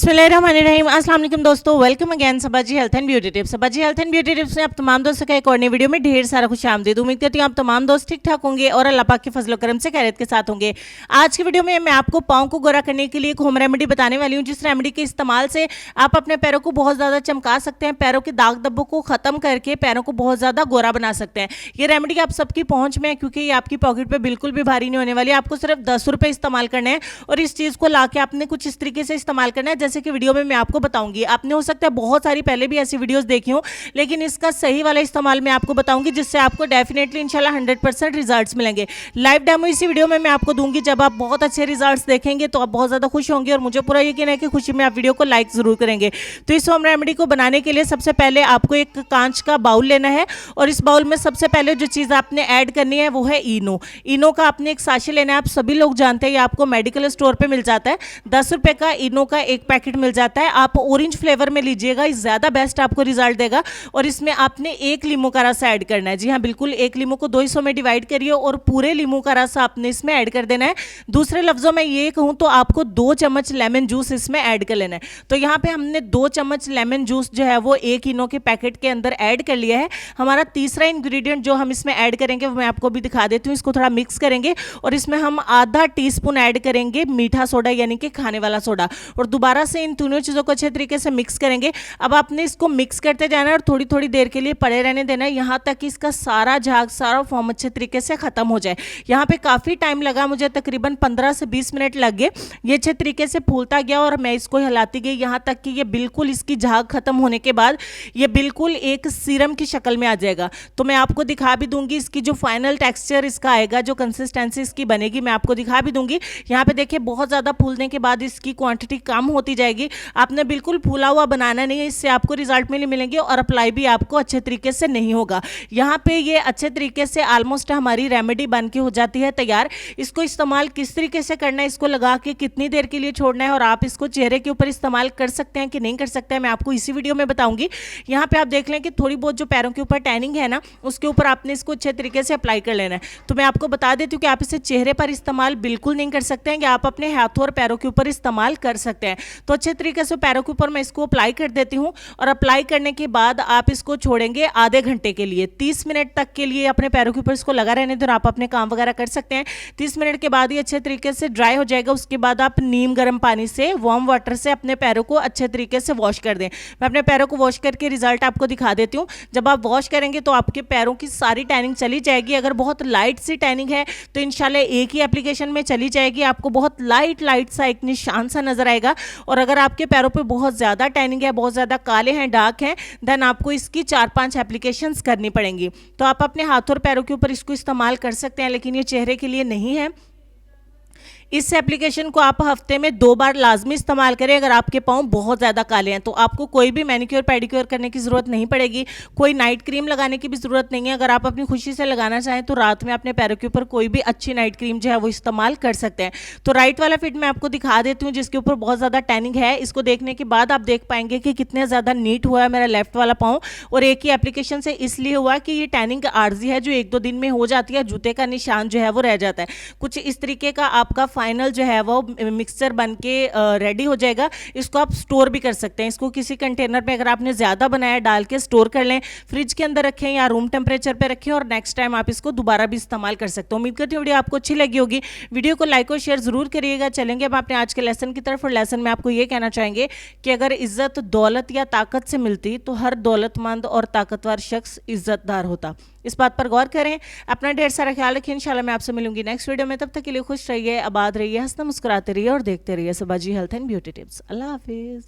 बिस्मिल्लाहिर्रहमानिर्रहीम। अस्सलाम वालेकुम दोस्तों, welcome again Sabaji health and beauty tips. Sabaji health and beauty tips में आप तमाम दोस्तों का एक और नई वीडियो में ढेर सारा खुश आमदीद। उम्मीद करती हूँ आप तमाम दोस्त ठीक ठाक होंगे और अल्लाह पाक के फजल करम से खैरियत के साथ होंगे। आज की वीडियो में मैं आपको पाँव को गोरा करने के लिए एक होम रेमेडी बताने वाली हूँ, जिस रेमेडी के इस्तेमाल से आप अपने पैरों को बहुत ज़्यादा चमका सकते हैं, पैरों के दाग धब्बों को ख़त्म करके पैरों को बहुत ज़्यादा गोरा बना सकते हैं। ये रेमेडी आप सबकी पहुँच में है, क्योंकि ये आपकी पॉकेट पर बिल्कुल भी भारी नहीं होने वाली। आपको सिर्फ 10 रुपये इस्तेमाल करने हैं और इस चीज़ को ला के आपने कुछ इस तरीके से इस्तेमाल करना है जैसे कि वीडियो में मैं आपको बताऊंगी। आपने हो सकता है बहुत सारी पहले भी ऐसी वीडियोस देखी हो, लेकिन इसका सही वाला इस्तेमाल मैं आपको बताऊंगी, जिससे आपको डेफिनेटली इंशाल्लाह 100% रिजल्ट्स मिलेंगे। लाइव डेमो इसी वीडियो में मैं आपको दूंगी। जब आप बहुत अच्छे रिजल्ट्स देखेंगे तो आप बहुत ज़्यादा खुश होंगे और मुझे पूरा यकीन है कि खुशी में आप वीडियो को लाइक ज़रूर करेंगे। तो इस होम रेमेडी को बनाने के लिए सबसे पहले आपको एक कांच का बाउल लेना है और इस बाउल में सबसे पहले जो चीज़ आपने ऐड करनी है वो है इनो। इनो का आपने एक साशे लेना है। आप सभी लोग जानते हैं ये आपको मेडिकल स्टोर पर मिल जाता है। 10 रुपये का इनो का एक पैकेट मिल जाता है। आप ऑरेंज फ्लेवर में लीजिएगा, इस ज़्यादा बेस्ट आपको रिजल्ट देगा। और इसमें आपने एक लीमू का रस ऐड करना है। जी हाँ, बिल्कुल एक लीमू को 2 हिस्सों में डिवाइड करिए और पूरे लीमू का रस आपने इसमें ऐड कर देना है। दूसरे लफ्ज़ों में ये कहूँ तो आपको 2 चम्मच लेमन जूस इसमें ऐड कर लेना है। तो यहाँ पे हमने 2 चम्मच लेमन जूस जो है वो एक इनो के पैकेट के अंदर ऐड कर लिया है। हमारा तीसरा इंग्रेडिएंट जो हम इसमें ऐड करेंगे वो मैं आपको भी दिखा देती हूँ। इसको थोड़ा मिक्स करेंगे और इसमें हम आधा टीस्पून ऐड करेंगे मीठा सोडा, यानी कि खाने वाला सोडा, और दोबारा से इन तीनों चीज़ों को अच्छे तरीके से मिक्स करेंगे। अब आपने इसको मिक्स करते जाना है और थोड़ी थोड़ी देर के लिए पड़े रहने देना है, यहाँ तक कि इसका सारा झाग, सारा फॉर्म अच्छे तरीके से ख़त्म हो जाए। यहाँ पे काफ़ी टाइम लगा मुझे, तकरीबन 15 से 20 मिनट लग गए। ये अच्छे तरीके से फूलता गया और मैं इसको हिलाती गई यहाँ तक कि ये बिल्कुल इसकी झाग ख़त्म होने के बाद ये बिल्कुल एक सीरम की शक्ल में आ जाएगा। तो मैं आपको दिखा भी दूंगी इसकी जो फाइनल टेक्सचर इसका आएगा, जो कंसिस्टेंसी इसकी बनेगी, मैं आपको दिखा भी दूंगी। यहाँ पे देखिए बहुत ज़्यादा फूलने के बाद इसकी क्वांटिटी कम होती जाएगी। आपने बिल्कुल फूला हुआ बनाना नहीं है, इससे आपको रिजल्ट में नहीं मिलेंगे और अप्लाई भी आपको अच्छे तरीके से नहीं होगा। यहाँ पे ये अच्छे तरीके से ऑलमोस्ट हमारी रेमेडी बन के हो जाती है तैयार। इसको इस्तेमाल किस तरीके से करना है, इसको लगा के कितनी देर के लिए छोड़ना है और आप इसको चेहरे के ऊपर इस्तेमाल कर सकते हैं कि नहीं कर सकते हैं, मैं आपको इसी वीडियो में बताऊंगी। यहाँ पे आप देख लें कि थोड़ी बहुत जो पैरों के ऊपर टैनिंग है ना, उसके ऊपर आपने इसको अच्छे तरीके से अप्लाई कर लेना है। तो मैं आपको बता देती हूँ कि आप इसे चेहरे पर इस्तेमाल बिल्कुल नहीं कर सकते हैं, कि आप अपने हाथों और पैरों के ऊपर इस्तेमाल कर सकते हैं। तो अच्छे तरीके से पैरों के ऊपर मैं इसको अप्लाई कर देती हूँ और अप्लाई करने के बाद आप इसको छोड़ेंगे आधे घंटे के लिए। 30 मिनट तक के लिए अपने पैरों के ऊपर इसको लगा रहने दो और आप अपने काम वगैरह कर सकते हैं। 30 मिनट के बाद ये अच्छे तरीके से ड्राई हो जाएगा। उसके बाद आप नीम गर्म पानी से, वार्म वाटर से अपने पैरों को अच्छे तरीके से वॉश कर दें। मैं अपने पैरों को वॉश करके रिजल्ट आपको दिखा देती हूँ। जब आप वॉश करेंगे तो आपके पैरों की सारी टैनिंग चली जाएगी। अगर बहुत लाइट सी टैनिंग है तो इंशाल्लाह एक ही एप्लीकेशन में चली जाएगी, आपको बहुत लाइट लाइट सा एक निशान सा नजर आएगा। और अगर आपके पैरों पे बहुत ज़्यादा टैनिंग है, बहुत ज़्यादा काले हैं, डार्क हैं, देन आपको इसकी 4-5 एप्लीकेशंस करनी पड़ेंगी। तो आप अपने हाथों और पैरों के ऊपर इसको इस्तेमाल कर सकते हैं, लेकिन ये चेहरे के लिए नहीं है। इस एप्लीकेशन को आप हफ्ते में 2 बार लाजमी इस्तेमाल करें। अगर आपके पाँव बहुत ज़्यादा काले हैं तो आपको कोई भी मैनिक्योर पेडिक्योर करने की ज़रूरत नहीं पड़ेगी, कोई नाइट क्रीम लगाने की भी ज़रूरत नहीं है। अगर आप अपनी खुशी से लगाना चाहें तो रात में अपने पैरों के ऊपर कोई भी अच्छी नाइट क्रीम जो है वो इस्तेमाल कर सकते हैं। तो राइट वाला फिट मैं आपको दिखा देती हूँ, जिसके ऊपर बहुत ज़्यादा टैनिंग है। इसको देखने के बाद आप देख पाएंगे कि कितने ज़्यादा नीट हुआ है मेरा लेफ्ट वाला पाँव, और एक ही एप्लीकेशन से इसलिए हुआ कि ये टैनिंग आर्जी है जो 1-2 दिन में हो जाती है। जूते का निशान जो है वो रह जाता है। कुछ इस तरीके का आपका फाइनल जो है वो मिक्सचर बन के रेडी हो जाएगा। इसको आप स्टोर भी कर सकते हैं। इसको किसी कंटेनर पे अगर आपने ज़्यादा बनाया डाल के स्टोर कर लें, फ्रिज के अंदर रखें या रूम टेम्परेचर पे रखें और नेक्स्ट टाइम आप इसको दोबारा भी इस्तेमाल कर सकते हो। उम्मीद करती हूँ वीडियो आपको अच्छी लगी होगी। वीडियो को लाइक और शेयर जरूर करिएगा। चलेंगे अब अपने आज के लेसन की तरफ, और लेसन में आपको ये कहना चाहेंगे कि अगर इज्जत दौलत या ताकत से मिलती तो हर दौलतमंद और ताकतवर शख्स इज्जतदार होता। इस बात पर गौर करें। अपना ढेर सारा ख्याल रखिए। इंशाल्लाह मैं आपसे मिलूंगी नेक्स्ट वीडियो में। तब तक के लिए खुश रहिए, आबाद रहिए, हंसते मुस्कुराते रहिए और देखते रहिए सबाजी हेल्थ एंड ब्यूटी टिप्स। अल्लाह हाफिज़।